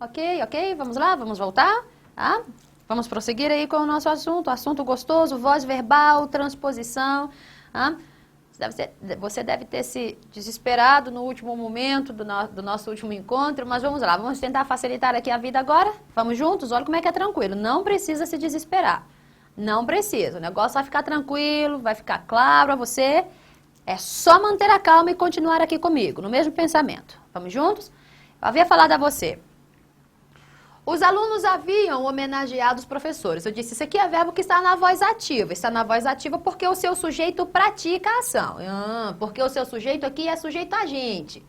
Ok, vamos lá, vamos voltar, tá? Vamos prosseguir aí com o nosso assunto gostoso, voz verbal, transposição, tá? Você deve ter se desesperado no último momento do nosso último encontro, mas vamos lá, vamos tentar facilitar aqui a vida agora? Vamos juntos? Olha como é que é tranquilo, não precisa se desesperar, não precisa, o negócio vai ficar tranquilo, vai ficar claro a você, é só manter a calma e continuar aqui comigo, no mesmo pensamento. Vamos juntos? Eu havia falado a você. Os alunos haviam homenageado os professores. Eu disse, isso aqui é verbo que está na voz ativa. Está na voz ativa porque o seu sujeito pratica a ação. Porque o seu sujeito aqui é sujeito agente.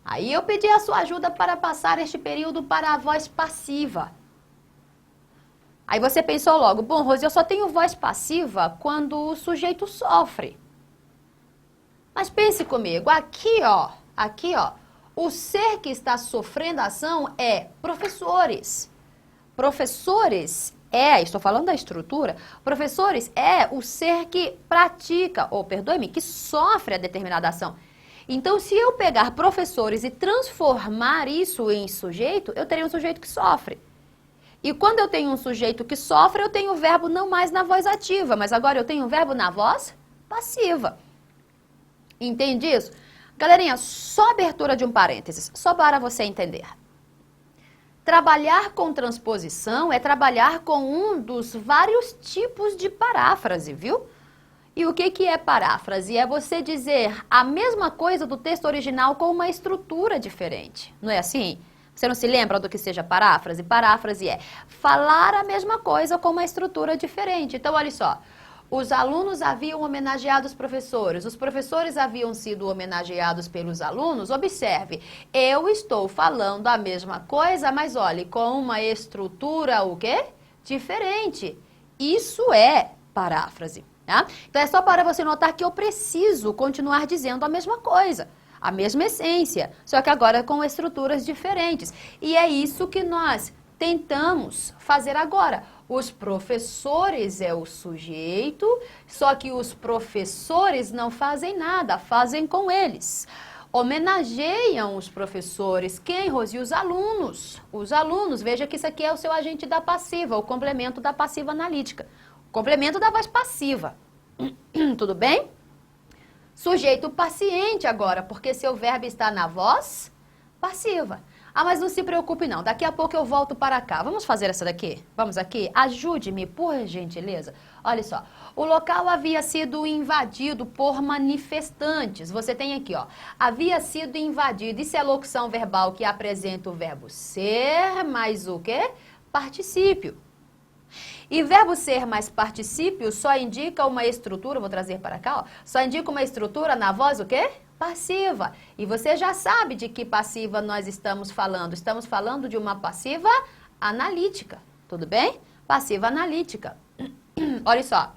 Aí eu pedi a sua ajuda para passar este período para a voz passiva. Aí você pensou logo, bom, Rose, eu só tenho voz passiva quando o sujeito sofre. Mas pense comigo, aqui, ó, o ser que está sofrendo a ação é professores. Professores estou falando da estrutura, professores é o ser que pratica, ou perdoe-me, que sofre a determinada ação. Então, se eu pegar professores e transformar isso em sujeito, eu teria um sujeito que sofre. E quando eu tenho um sujeito que sofre, eu tenho o verbo não mais na voz ativa, mas agora eu tenho o verbo na voz passiva. Entende isso? Galerinha, só abertura de um parênteses, só para você entender. Trabalhar com transposição é trabalhar com um dos vários tipos de paráfrase, viu? E o que é paráfrase? É você dizer a mesma coisa do texto original com uma estrutura diferente. Não é assim? Você não se lembra do que seja paráfrase? Paráfrase é falar a mesma coisa com uma estrutura diferente. Então, olha só. Os alunos haviam homenageado os professores haviam sido homenageados pelos alunos. Observe, eu estou falando a mesma coisa, mas olhe, com uma estrutura o quê? Diferente. Isso é paráfrase, tá? Então é só para você notar que eu preciso continuar dizendo a mesma coisa, a mesma essência, só que agora com estruturas diferentes. E é isso que nós tentamos fazer agora. Os professores é o sujeito, só que os professores não fazem nada, fazem com eles. Homenageiam os professores. Quem, Rose? Os alunos. Os alunos. Veja que isso aqui é o seu agente da passiva, o complemento da passiva analítica. O complemento da voz passiva. Tudo bem? Sujeito paciente agora, porque seu verbo está na voz passiva. Ah, mas não se preocupe não, daqui a pouco eu volto para cá. Vamos fazer essa daqui? Vamos aqui? Ajude-me, por gentileza. Olha só, o local havia sido invadido por manifestantes. Você tem aqui, ó, havia sido invadido. Isso é locução verbal que apresenta o verbo ser mais o quê? Particípio. E verbo ser mais particípio só indica uma estrutura, vou trazer para cá, ó, só indica uma estrutura na voz o quê? Passiva. E você já sabe de que passiva nós estamos falando. Estamos falando de uma passiva analítica. Tudo bem? Passiva analítica. Olha só.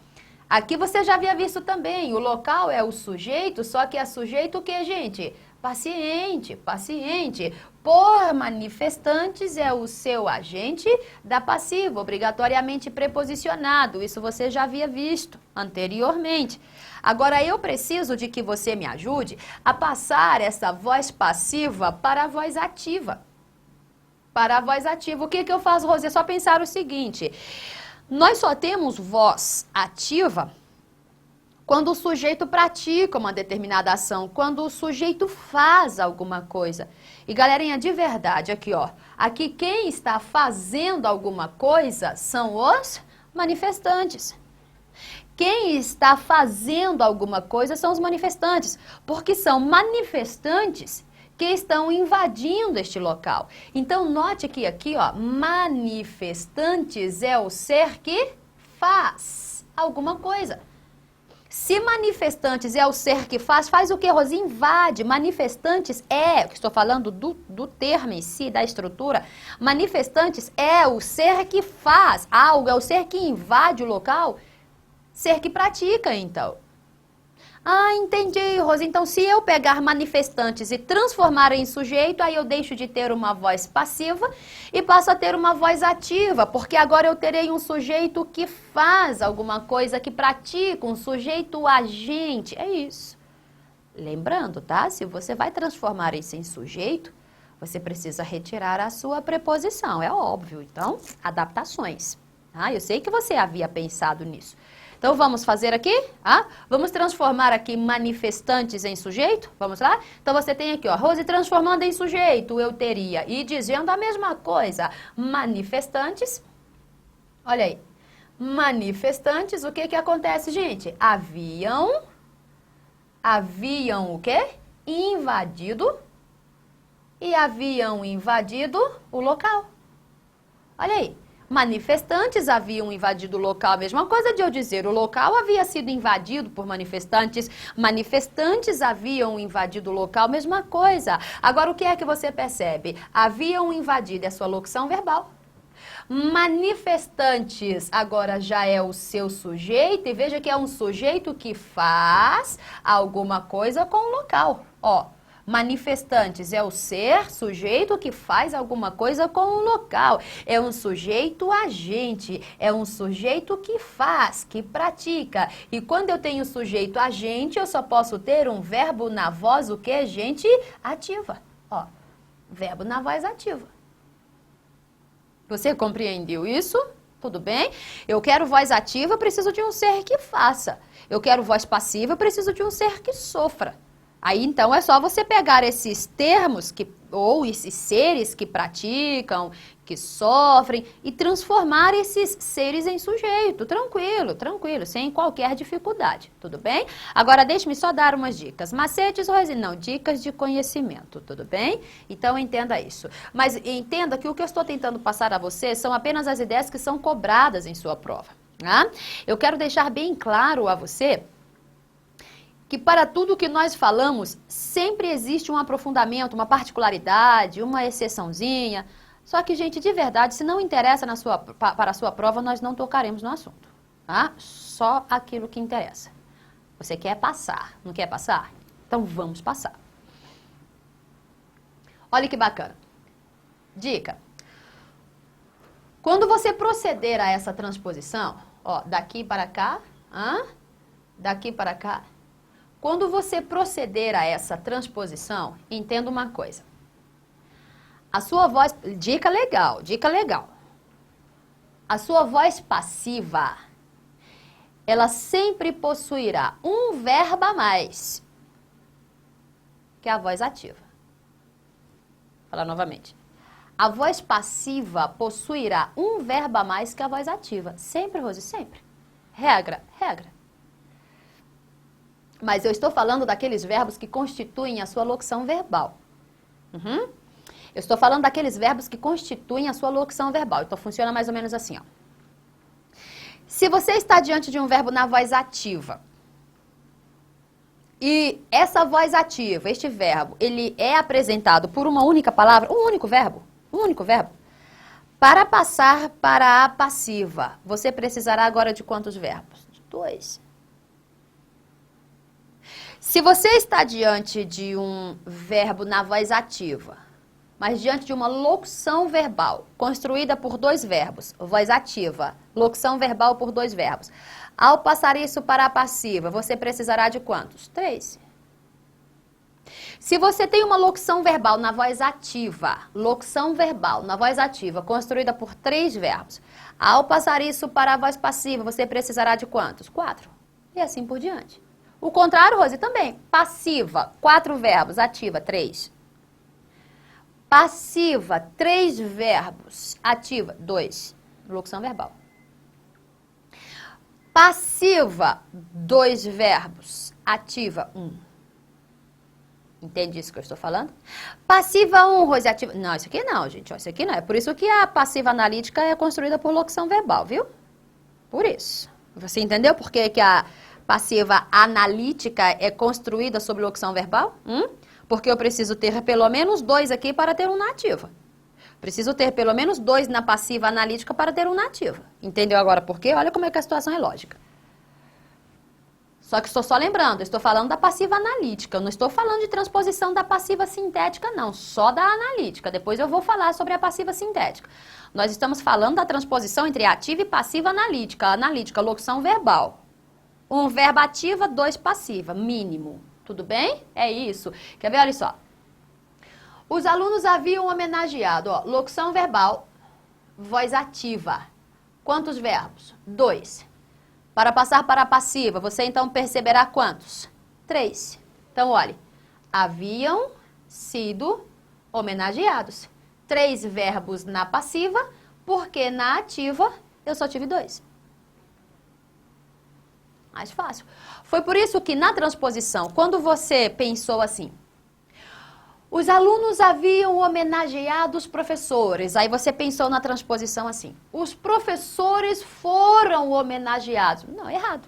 Aqui você já havia visto também. O local é o sujeito, só que é sujeito o que, gente? Paciente, paciente. Por manifestantes é o seu agente da passiva, obrigatoriamente preposicionado. Isso você já havia visto anteriormente. Agora, eu preciso de que você me ajude a passar essa voz passiva para a voz ativa. Para a voz ativa. O que eu faço, Rose? É só pensar o seguinte. Nós só temos voz ativa quando o sujeito pratica uma determinada ação, quando o sujeito faz alguma coisa. E galerinha, de verdade, aqui ó, aqui quem está fazendo alguma coisa são os manifestantes. Quem está fazendo alguma coisa são os manifestantes, porque são manifestantes que estão invadindo este local. Então, note que aqui, ó, manifestantes é o ser que faz alguma coisa. Se manifestantes é o ser que faz o que, Rosi? Invade. Manifestantes é, estou falando do termo em si, da estrutura, manifestantes é o ser que faz algo, é o ser que invade o local, ser que pratica, então. Ah, entendi, Rosi. Então, se eu pegar manifestantes e transformar em sujeito, aí eu deixo de ter uma voz passiva e passo a ter uma voz ativa, porque agora eu terei um sujeito que faz alguma coisa, que pratica, um sujeito agente. É isso. Lembrando, tá? Se você vai transformar isso em sujeito, você precisa retirar a sua preposição, é óbvio. Então, adaptações. Ah, eu sei que você havia pensado nisso. Então, vamos fazer aqui? Vamos transformar aqui manifestantes em sujeito? Vamos lá? Então, você tem aqui, ó, Rose transformando em sujeito, eu teria. E dizendo a mesma coisa, manifestantes. Olha aí. Manifestantes, o que que acontece, gente? Haviam o quê? Invadido. E haviam invadido o local. Olha aí. Manifestantes haviam invadido o local, a mesma coisa de eu dizer, o local havia sido invadido por manifestantes, manifestantes haviam invadido o local, mesma coisa. Agora, o que é que você percebe? Haviam invadido, é a sua locução verbal. Manifestantes agora já é o seu sujeito, e veja que é um sujeito que faz alguma coisa com o local, ó. Manifestantes é o ser, sujeito que faz alguma coisa com o local. É um sujeito agente, é um sujeito que faz, que pratica. E quando eu tenho sujeito agente, eu só posso ter um verbo na voz, o que? Gente ativa. Ó, verbo na voz ativa. Você compreendeu isso? Tudo bem? Eu quero voz ativa, eu preciso de um ser que faça. Eu quero voz passiva, eu preciso de um ser que sofra. Aí, então, é só você pegar esses termos, ou esses seres que praticam, que sofrem, e transformar esses seres em sujeito. Tranquilo, tranquilo, sem qualquer dificuldade. Tudo bem? Agora, deixe-me só dar umas dicas. Macetes, Rose? Não, dicas de conhecimento. Tudo bem? Então, entenda isso. Mas entenda que o que eu estou tentando passar a você são apenas as ideias que são cobradas em sua prova. Tá? Eu quero deixar bem claro a você que para tudo que nós falamos, sempre existe um aprofundamento, uma particularidade, uma exceçãozinha. Só que, gente, de verdade, se não interessa para a sua prova, nós não tocaremos no assunto. Tá? Só aquilo que interessa. Você quer passar, não quer passar? Então vamos passar. Olha que bacana. Dica. Quando você proceder a essa transposição, ó, daqui para cá, daqui para cá, quando você proceder a essa transposição, entenda uma coisa. A sua voz... Dica legal, dica legal. A sua voz passiva, ela sempre possuirá um verbo a mais que a voz ativa. Vou falar novamente. A voz passiva possuirá um verbo a mais que a voz ativa. Sempre, Rose, sempre. Regra, regra. Mas eu estou falando daqueles verbos que constituem a sua locução verbal. Eu estou falando daqueles verbos que constituem a sua locução verbal. Então, funciona mais ou menos assim, ó. Se você está diante de um verbo na voz ativa, e essa voz ativa, este verbo, ele é apresentado por uma única palavra, um único verbo, para passar para a passiva, você precisará agora de quantos verbos? De 2. Se você está diante de um verbo na voz ativa, mas diante de uma locução verbal construída por 2 verbos, voz ativa, locução verbal por 2 verbos, ao passar isso para a passiva, você precisará de quantos? 3. Se você tem uma locução verbal na voz ativa, construída por 3 verbos, ao passar isso para a voz passiva, você precisará de quantos? 4. E assim por diante. O contrário, Rose, também. Passiva, 4 verbos. Ativa, 3. Passiva, 3 verbos. Ativa, 2. Locução verbal. Passiva, 2 verbos. Ativa, 1. Entende isso que eu estou falando? Passiva 1, Rose, ativa... Não, isso aqui não, gente. Isso aqui não. É por isso que a passiva analítica é construída por locução verbal, viu? Por isso. Você entendeu por que a passiva analítica é construída sobre locução verbal? Porque eu preciso ter pelo menos 2 aqui para ter um na ativa. Preciso ter pelo menos 2 na passiva analítica para ter um na ativa. Entendeu agora por quê? Olha como é que a situação é lógica. Só que estou só lembrando, estou falando da passiva analítica. Eu não estou falando de transposição da passiva sintética, não. Só da analítica. Depois eu vou falar sobre a passiva sintética. Nós estamos falando da transposição entre ativa e passiva analítica. Analítica, locução verbal. 1 verbo ativa, 2 passiva, mínimo. Tudo bem? É isso. Quer ver? Olha só. Os alunos haviam homenageado, ó, locução verbal, voz ativa. Quantos verbos? 2. Para passar para a passiva, você então perceberá quantos? 3. Então, olhe, haviam sido homenageados. 3 verbos na passiva, porque na ativa eu só tive 2. Mais fácil. Foi por isso que na transposição, quando você pensou assim, os alunos haviam homenageado os professores. Aí você pensou na transposição assim, os professores foram homenageados. Não, errado.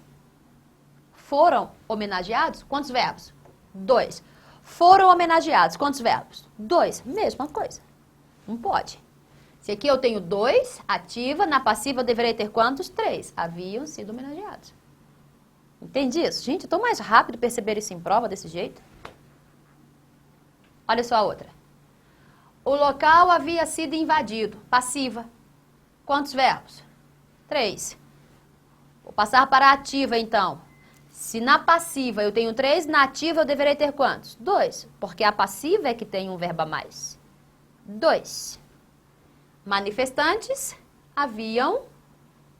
Foram homenageados? Quantos verbos? 2. Foram homenageados. Quantos verbos? 2. Mesma coisa. Não pode. Se aqui eu tenho 2, ativa, na passiva eu deveria ter quantos? 3. Haviam sido homenageados. Entende isso? Gente, eu tô mais rápido perceber isso em prova desse jeito. Olha só a outra. O local havia sido invadido. Passiva. Quantos verbos? 3. Vou passar para a ativa, então. Se na passiva eu tenho 3, na ativa eu deveria ter quantos? 2. Porque a passiva é que tem um verbo a mais. 2. Manifestantes haviam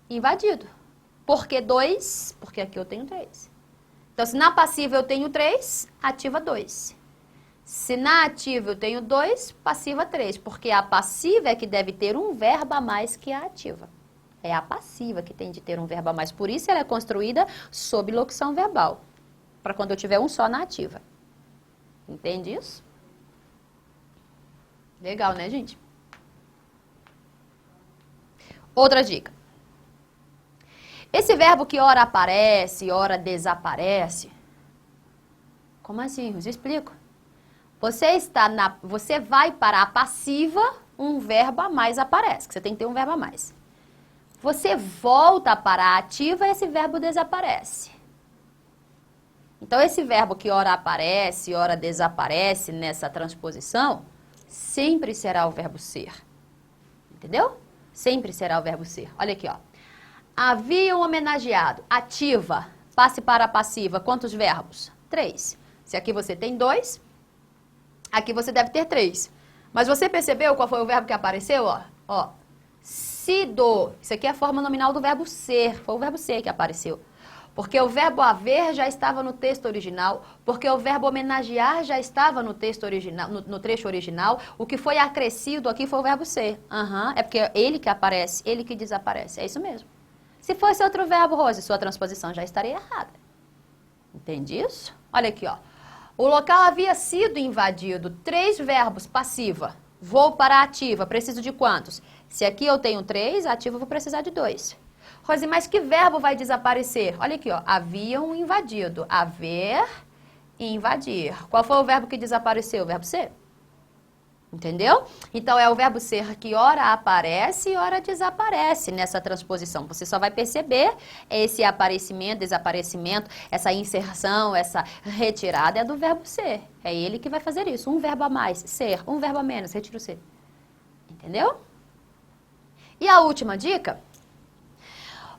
invadido. Por que 2? Porque aqui eu tenho 3. Então, se na passiva eu tenho 3, ativa 2. Se na ativa eu tenho 2, passiva 3. Porque a passiva é que deve ter um verbo a mais que a ativa. É a passiva que tem de ter um verbo a mais. Por isso ela é construída sob locução verbal. Para quando eu tiver um só na ativa. Entende isso? Legal, né, gente? Outra dica. Esse verbo que ora aparece, ora desaparece. Como assim? Eu explico. Você vai para a passiva, um verbo a mais aparece, que você tem que ter um verbo a mais. Você volta para a ativa, esse verbo desaparece. Então, esse verbo que ora aparece, ora desaparece nessa transposição, sempre será o verbo ser. Entendeu? Sempre será o verbo ser. Olha aqui, ó. Haviam homenageado. Ativa. Passe para a passiva. Quantos verbos? 3. Se aqui você tem 2, aqui você deve ter 3. Mas você percebeu qual foi o verbo que apareceu? Ó. Sido. Isso aqui é a forma nominal do verbo ser. Foi o verbo ser que apareceu. Porque o verbo haver já estava no texto original, porque o verbo homenagear já estava no texto original, no trecho original. O que foi acrescido aqui foi o verbo ser. É porque é ele que aparece, ele que desaparece. É isso mesmo. Se fosse outro verbo, Rose, sua transposição já estaria errada. Entende isso? Olha aqui, ó. O local havia sido invadido. 3 verbos, passiva. Vou para a ativa. Preciso de quantos? Se aqui eu tenho 3, ativa eu vou precisar de 2. Rose, mas que verbo vai desaparecer? Olha aqui, ó. Haviam invadido. Haver e invadir. Qual foi o verbo que desapareceu? O verbo ser. Entendeu? Então, é o verbo ser que ora aparece e ora desaparece nessa transposição. Você só vai perceber esse aparecimento, desaparecimento, essa inserção, essa retirada é do verbo ser. É ele que vai fazer isso. Um verbo a mais, ser. Um verbo a menos, retira o ser. Entendeu? E a última dica?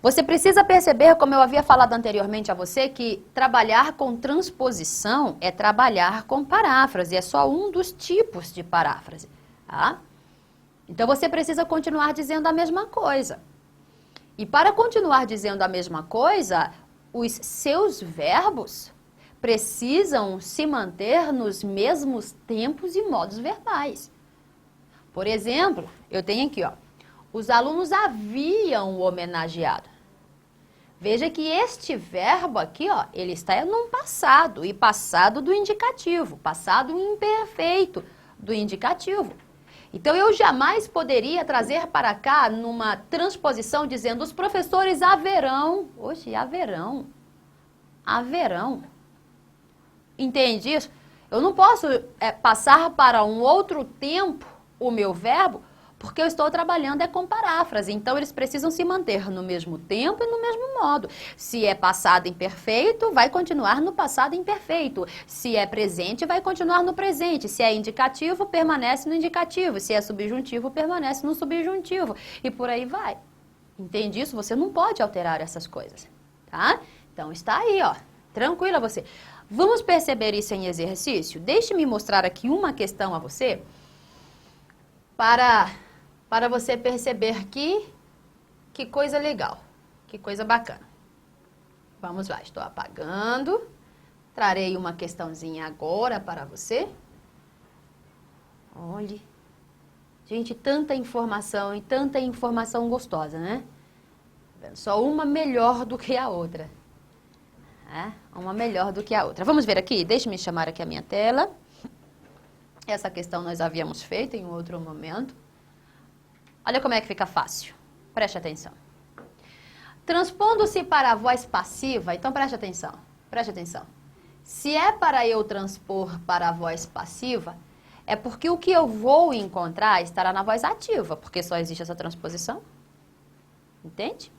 Você precisa perceber, como eu havia falado anteriormente a você, que trabalhar com transposição é trabalhar com paráfrase. É só um dos tipos de paráfrase. Tá? Então, você precisa continuar dizendo a mesma coisa. E para continuar dizendo a mesma coisa, os seus verbos precisam se manter nos mesmos tempos e modos verbais. Por exemplo, eu tenho aqui, ó. Os alunos haviam homenageado. Veja que este verbo aqui, ó, ele está num passado, e passado do indicativo, passado imperfeito do indicativo. Então, eu jamais poderia trazer para cá, numa transposição, dizendo, os professores haverão. Oxe, haverão. Haverão. Entende isso? Eu não posso passar para um outro tempo o meu verbo, porque eu estou trabalhando com paráfrase. Então, eles precisam se manter no mesmo tempo e no mesmo modo. Se é passado imperfeito, vai continuar no passado imperfeito. Se é presente, vai continuar no presente. Se é indicativo, permanece no indicativo. Se é subjuntivo, permanece no subjuntivo. E por aí vai. Entende isso? Você não pode alterar essas coisas, tá? Então, está aí, ó. Tranquila você. Vamos perceber isso em exercício? Deixe-me mostrar aqui uma questão a você para você perceber que coisa legal, que coisa bacana. Vamos lá, estou apagando. Trarei uma questãozinha agora para você. Olhe. Gente, tanta informação e tanta informação gostosa, né? Só uma melhor do que a outra. Uma melhor do que a outra. Vamos ver aqui? Deixe-me chamar aqui a minha tela. Essa questão nós havíamos feito em um outro momento. Olha como é que fica fácil. Preste atenção. Transpondo-se para a voz passiva, então preste atenção. Preste atenção. Se é para eu transpor para a voz passiva, é porque o que eu vou encontrar estará na voz ativa, porque só existe essa transposição. Entende?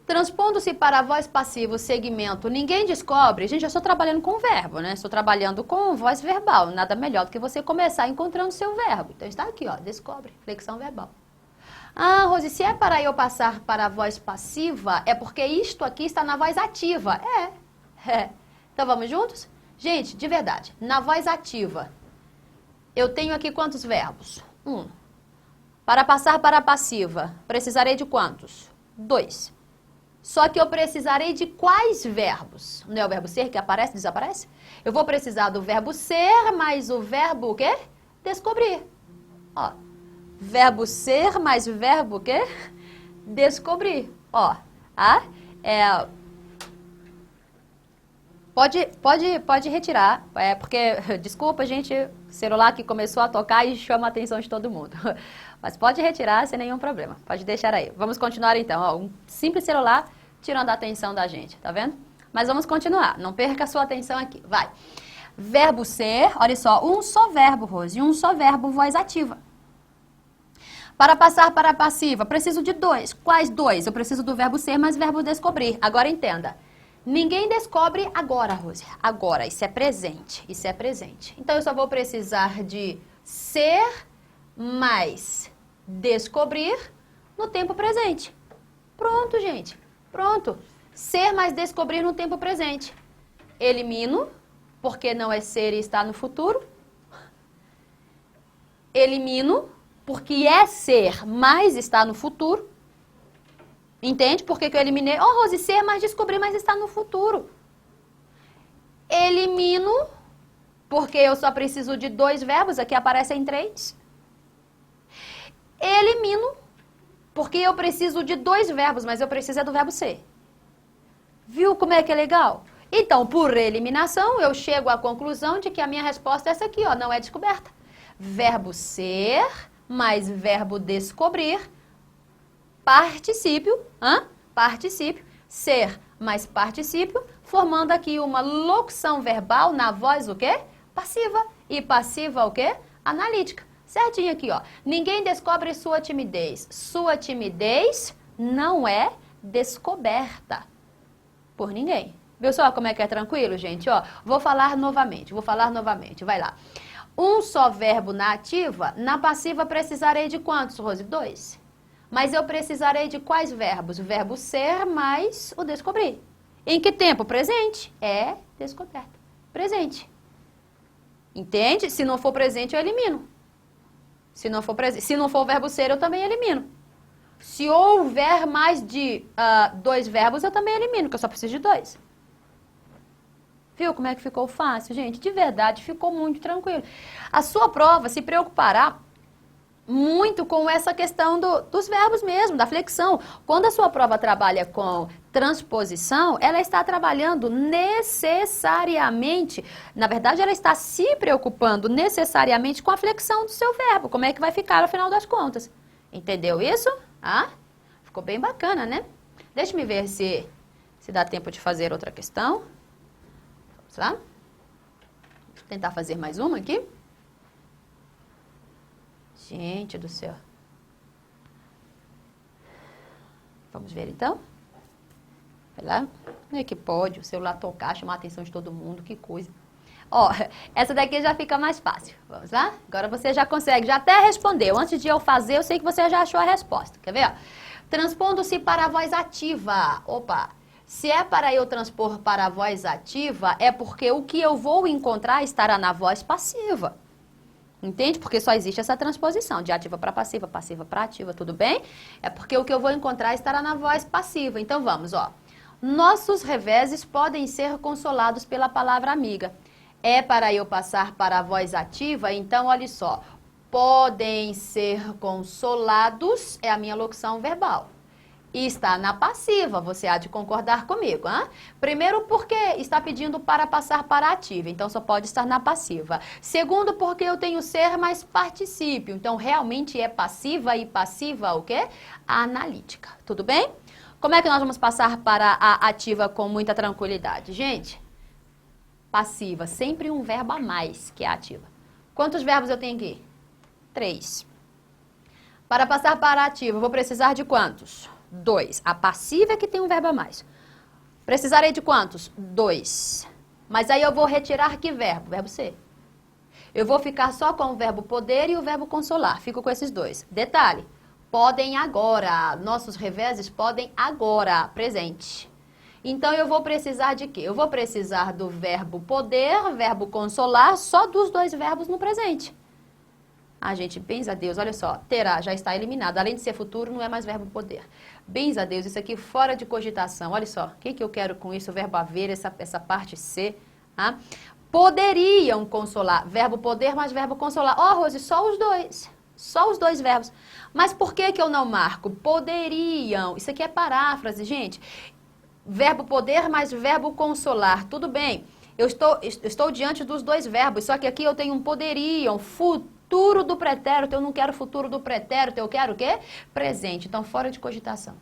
Transpondo-se para a voz passiva, o segmento ninguém descobre. Gente, eu estou trabalhando com verbo, né? Estou trabalhando com voz verbal. Nada melhor do que você começar encontrando seu verbo. Então está aqui, ó, descobre, flexão verbal. Ah, Rose, se é para eu passar para a voz passiva, é porque isto aqui está na voz ativa. É. Então vamos juntos? Gente, de verdade, na voz ativa, eu tenho aqui quantos verbos? 1. Para passar para a passiva, precisarei de quantos? 2. Só que eu precisarei de quais verbos? Não é o verbo ser que aparece, desaparece? Eu vou precisar do verbo ser mais o verbo o quê? Descobrir. Ó, verbo ser mais o verbo o quê? Descobrir. Ó, Pode retirar, porque, desculpa, gente, celular que começou a tocar e chama a atenção de todo mundo. Mas pode retirar sem nenhum problema, pode deixar aí. Vamos continuar então, ó, um simples celular tirando a atenção da gente, tá vendo? Mas vamos continuar, não perca a sua atenção aqui, vai. Verbo ser, olha só, um só verbo, Rose, um só verbo, voz ativa. Para passar para a passiva, preciso de 2. Quais 2? Eu preciso do verbo ser mais verbo descobrir. Agora entenda. Ninguém descobre agora, Rose. Agora, isso é presente. Isso é presente. Então, eu só vou precisar de ser mais descobrir no tempo presente. Pronto, gente. Pronto. Ser mais descobrir no tempo presente. Elimino, porque não é ser e está no futuro. Elimino, porque é ser mais está no futuro. Entende? Por que eu eliminei? Oh, Rose, ser mais descobrir, mas está no futuro. Elimino, porque eu só preciso de 2 verbos, aqui aparecem 3. Elimino, porque eu preciso de 2 verbos, mas eu preciso é do verbo ser. Viu como é que é legal? Então, por eliminação, eu chego à conclusão de que a minha resposta é essa aqui, ó, não é descoberta. Verbo ser mais verbo descobrir, particípio, particípio, ser mais particípio, formando aqui uma locução verbal na voz o quê? Passiva. E passiva o quê? Analítica. Certinho aqui, ó. Ninguém descobre sua timidez. Sua timidez não é descoberta por ninguém. Viu só como é que é tranquilo, gente? Ó, vou falar novamente, vai lá. Um só verbo na ativa, na passiva precisarei de quantos, Rose? 2. Mas eu precisarei de quais verbos? O verbo ser mais o descobrir. Em que tempo? Presente. É descoberta. Presente. Entende? Se não for presente, eu elimino. Se não for o verbo ser, eu também elimino. Se houver mais de 2 verbos, eu também elimino, porque eu só preciso de 2. Viu como é que ficou fácil, gente? De verdade, ficou muito tranquilo. A sua prova se preocupará muito com essa questão dos verbos mesmo, da flexão. Quando a sua prova trabalha com transposição, ela está trabalhando necessariamente, na verdade, ela está se preocupando necessariamente com a flexão do seu verbo, como é que vai ficar no final das contas. Entendeu isso? Ficou bem bacana, né? Deixa-me ver se dá tempo de fazer outra questão. Vamos lá? Vou tentar fazer mais uma aqui. Gente do céu. Vamos ver então? Vai lá. Não é que pode o celular tocar, chamar a atenção de todo mundo, que coisa. Ó, essa daqui já fica mais fácil. Vamos lá? Agora você já consegue, já até respondeu. Antes de eu fazer, eu sei que você já achou a resposta. Quer ver? Ó? Transpondo-se para a voz ativa. Opa! Se é para eu transpor para a voz ativa, é porque o que eu vou encontrar estará na voz passiva. Entende? Porque só existe essa transposição, de ativa para passiva, passiva para ativa, tudo bem? É porque o que eu vou encontrar estará na voz passiva. Então vamos, ó. Nossos reveses podem ser consolados pela palavra amiga. É para eu passar para a voz ativa, então olha só. Podem ser consolados é a minha locução verbal. E está na passiva, você há de concordar comigo, hein? Primeiro, porque está pedindo para passar para a ativa, então só pode estar na passiva. Segundo, porque eu tenho ser mais particípio, então realmente é passiva e passiva o quê? Analítica, tudo bem? Como é que nós vamos passar para a ativa com muita tranquilidade? Gente, passiva, sempre um verbo a mais que a ativa. Quantos verbos eu tenho aqui? 3. Para passar para a ativa, eu vou precisar de quantos? 2. A passiva é que tem um verbo a mais. Precisarei de quantos? 2. Mas aí eu vou retirar que verbo? Verbo ser. Eu vou ficar só com o verbo poder e o verbo consolar. Fico com esses dois. Detalhe, podem agora. Nossos reveses podem agora, presente. Então eu vou precisar de quê? Eu vou precisar do verbo poder, verbo consolar, só dos dois verbos no presente. Ah, gente, bens a Deus, olha só, terá, já está eliminado. Além de ser futuro, não é mais verbo poder. Bens a Deus, isso aqui fora de cogitação. Olha só, o que eu quero com isso? O verbo haver, essa parte ser. Ah? Poderiam consolar. Verbo poder mais verbo consolar. Ó, Rose, só os dois. Só os dois verbos. Mas por que eu não marco? Poderiam. Isso aqui é paráfrase, gente. Verbo poder mais verbo consolar. Tudo bem. Eu estou diante dos dois verbos, só que aqui eu tenho um poderiam, futuro do pretérito, eu não quero futuro do pretérito, eu quero o quê? Presente, então fora de cogitação.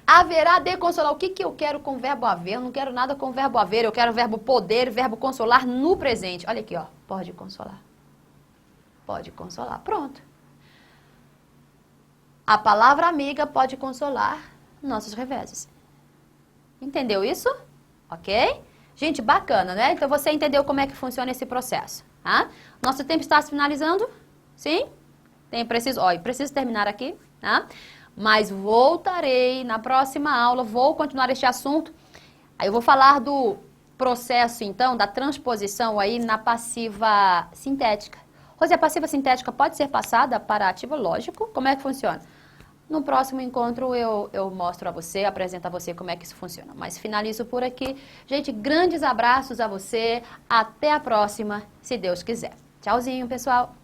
Haverá de consolar, o que eu quero com o verbo haver? Eu não quero nada com o verbo haver, eu quero o verbo poder, verbo consolar no presente. Olha aqui, ó, pode consolar. Pode consolar, pronto. A palavra amiga pode consolar nossos reveses. Entendeu isso? Ok? Gente, bacana, né? Então você entendeu como é que funciona esse processo. Tá? Nosso tempo está se finalizando? Sim? Preciso terminar aqui, tá? Mas voltarei na próxima aula, vou continuar este assunto. Aí eu vou falar do processo, então, da transposição aí na passiva sintética. Rose, a passiva sintética pode ser passada para a ativa? Lógico. Como é que funciona? No próximo encontro eu mostro a você, apresento a você como é que isso funciona. Mas finalizo por aqui. Gente, grandes abraços a você. Até a próxima, se Deus quiser. Tchauzinho, pessoal.